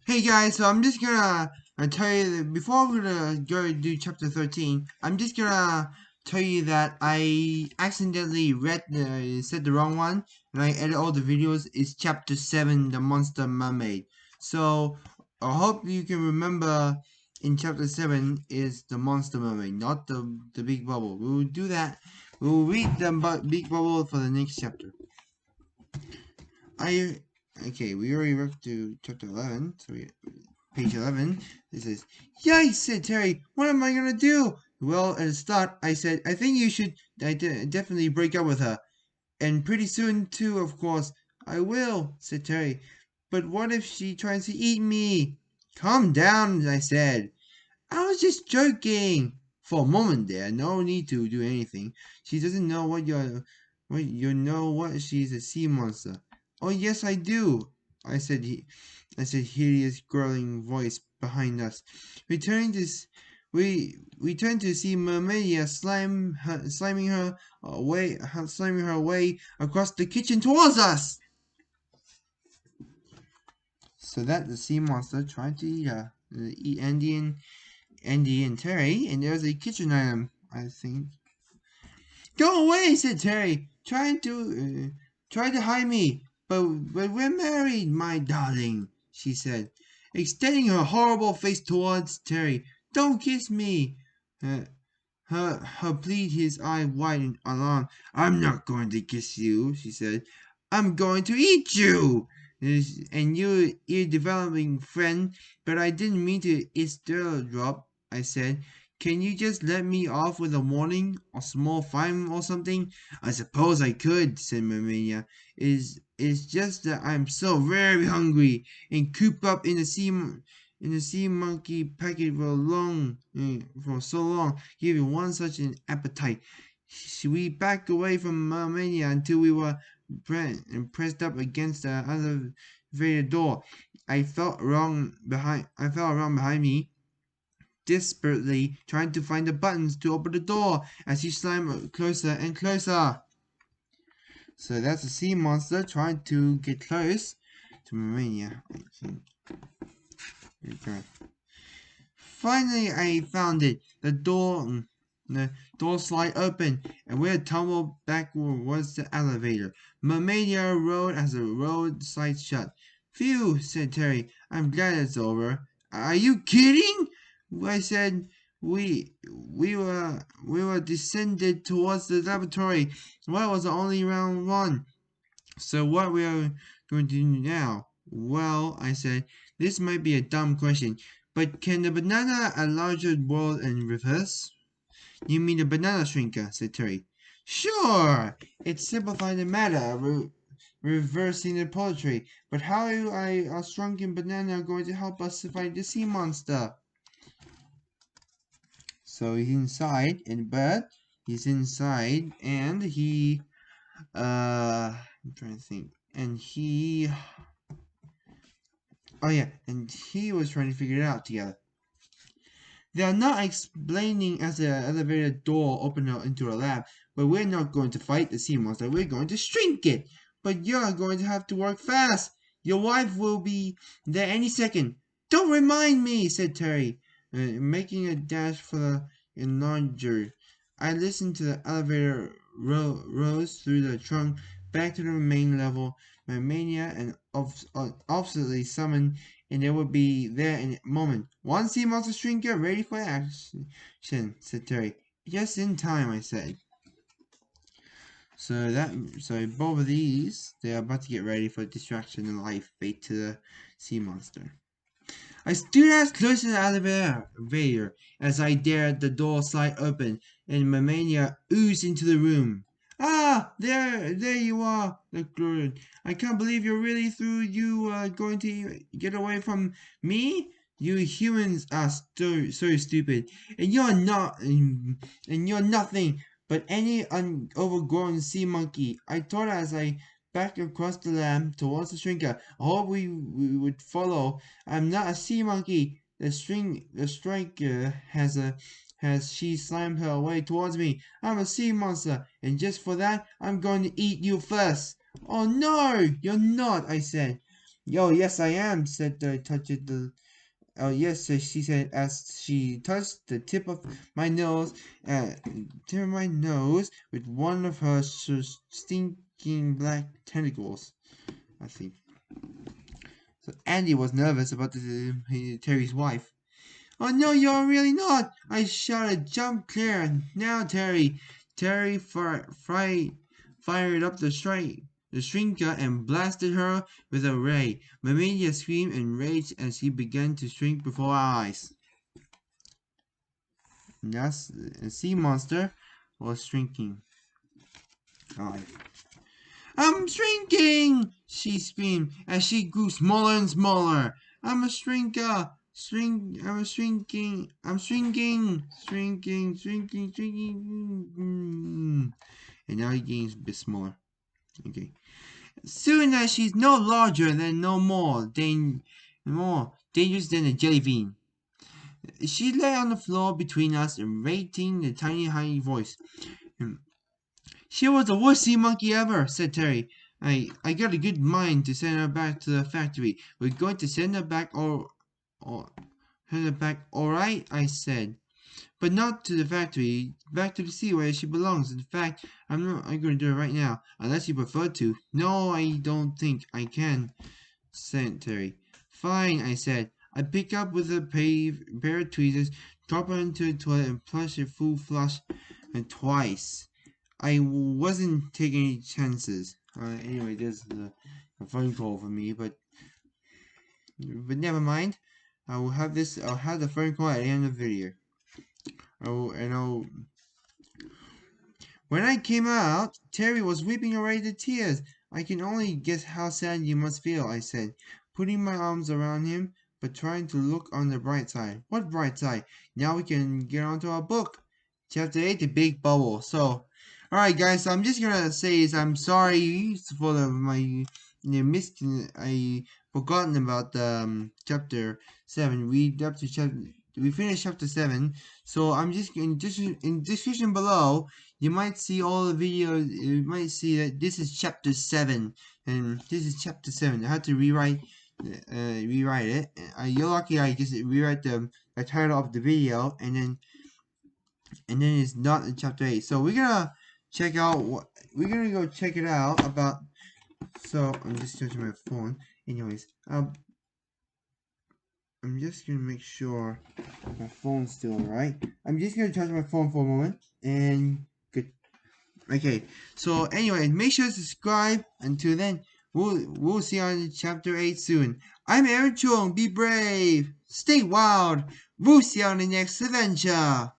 Hey guys, so I'm just gonna tell you that before we're gonna go do chapter 13, I'm just gonna tell you that I accidentally said the wrong one, and I edit all the videos. It's chapter 7, the monster mermaid. So I hope you can remember in chapter 7 is the monster mermaid, not the big bubble. We will do that. We will read the big bubble for the next chapter. I Okay, we already read to chapter 11, so page 11, it says, "Yikes," said Terry, "what am I gonna do?" Well, at the start, I said, "I think you should definitely break up with her. And pretty soon, too, of course." "I will," said Terry. "But what if she tries to eat me?" "Calm down," I said. "I was just joking." For a moment there, no need to do anything. She doesn't know what you know what she's a sea monster. "Oh yes, I do," I said. I said, hideous growling voice behind us. We turned to see Mermaid slamming her way across the kitchen towards us. So that the sea monster tried to eat Andy and Terry, and there's a kitchen item, I think. "Go away," said Terry, try to hide me. But we're married, my darling," she said, extending her horrible face towards Terry. "Don't kiss me." Uh, her plead, his eye wide in alarm. "I'm not going to kiss you," she said. "I'm going to eat you. And you're developing friend, but I didn't mean to eavesdrop," I said. "Can you just let me off with a warning, a small fine or something?" "I suppose I could," said Mermania. It's just that I'm so very hungry and cooped up in the sea monkey packet for so long, giving one such an appetite. We backed away from Mermania until we were pressed up against the elevator door. I felt around behind me, desperately trying to find the buttons to open the door as he slammed closer and closer. So that's a sea monster trying to get close to Mermania, I think. Okay. Finally, I found it. The door slide open, and we tumbled backwards the elevator. Mermania roared as the road slide shut. "Phew," said Terry. "I'm glad it's over." "Are you kidding?" I said. We were descended towards the laboratory. Well, it was only round one. "So what we are going to do now?" "Well," I said, "this might be a dumb question, but can the banana enlarge the world in reverse?" "You mean the banana shrinker," said Terry. "Sure! It simplifies the matter, reversing the poetry. But how a shrunken banana going to help us fight the sea monster?" So he's inside, and but he's inside, and I'm trying to think, and oh yeah, and he was trying to figure it out together. "They are not explaining as the elevator door opened out into a lab, but we're not going to fight the sea monster, we're going to shrink it. But you're going to have to work fast. Your wife will be there any second." "Don't remind me," said Terry, making a dash for the enlarger. I listened to the elevator rose through the trunk back to the main level. My mania and obviously summoned, and they would be there in a moment. "One sea monster shrinker ready for action," said Terry. "Just in time," I said. So both of these, they are about to get ready for distraction and life bait to the sea monster. I stood as close to the elevator as I dared. The door slide open, and my mania oozed into the room. "Ah, there you are," I gloated. "I can't believe you're really through. You are going to get away from me? You humans are so stupid, and you're nothing but any overgrown sea monkey." I thought as I backed across the lab towards the shrinker. I hope we would follow. "I'm not a sea monkey." The striker has she slammed her way towards me. "I'm a sea monster, and just for that, I'm going to eat you first." "Oh no, you're not," I said. Yo, yes, I am, said the touch of the. Oh, yes, she said as she touched the tip of my nose with one of her stinking black tentacles, I think. So Andy was nervous about Terry's wife. Oh no, you're really not! I shouted, jump clear! Now, Terry! Fired up the shrinker and blasted her with a ray. Mamilia screamed and raged as she began to shrink before our eyes. Yes, a sea monster was shrinking. Alive. I'm shrinking! She screamed as she grew smaller and smaller. I'm a shrinker! I'm shrinking. And now he gains a bit smaller. Okay. Soon as she's no larger than more dangerous than a jelly bean. She lay on the floor between us, rating the tiny high voice. She was the worst sea monkey ever, said Terry. I got a good mind to send her back to the factory. We're going to send her back or send her back all right, I said. But not to the factory, back to the sea where she belongs. In fact, I'm going to do it right now, unless you prefer to. No, I don't think I can, said Terry. Fine, I said. I pick up with a pair of tweezers, drop her into the toilet, and flush her full flush and twice. I wasn't taking any chances. Anyway, there's a phone call for me, but never mind. I'll have the phone call at the end of the video. When I came out, Terry was weeping away the tears. I can only guess how sad you must feel, I said, putting my arms around him, but trying to look on the bright side. What bright side? Now we can get on to our book. Chapter 8, The Big Bubble. So, alright guys, so I'm just gonna say is I'm sorry for I forgotten about chapter 7. We finished chapter 7. So I'm just in description below you might see all the videos. You might see that this is chapter 7, and this is chapter 7. I had to rewrite it. You're lucky I just rewrite the title of the video, and then it's not in chapter 8. So we're gonna go check it out about. So I'm just touching my phone. Anyways, I'm just gonna make sure my phone's still alright. I'm just gonna touch my phone for a moment, and good. Okay, so anyway, make sure to subscribe. Until then, we'll see you on chapter 8 soon. I'm Aaron Chung. Be brave, stay wild. We'll see you on the next adventure.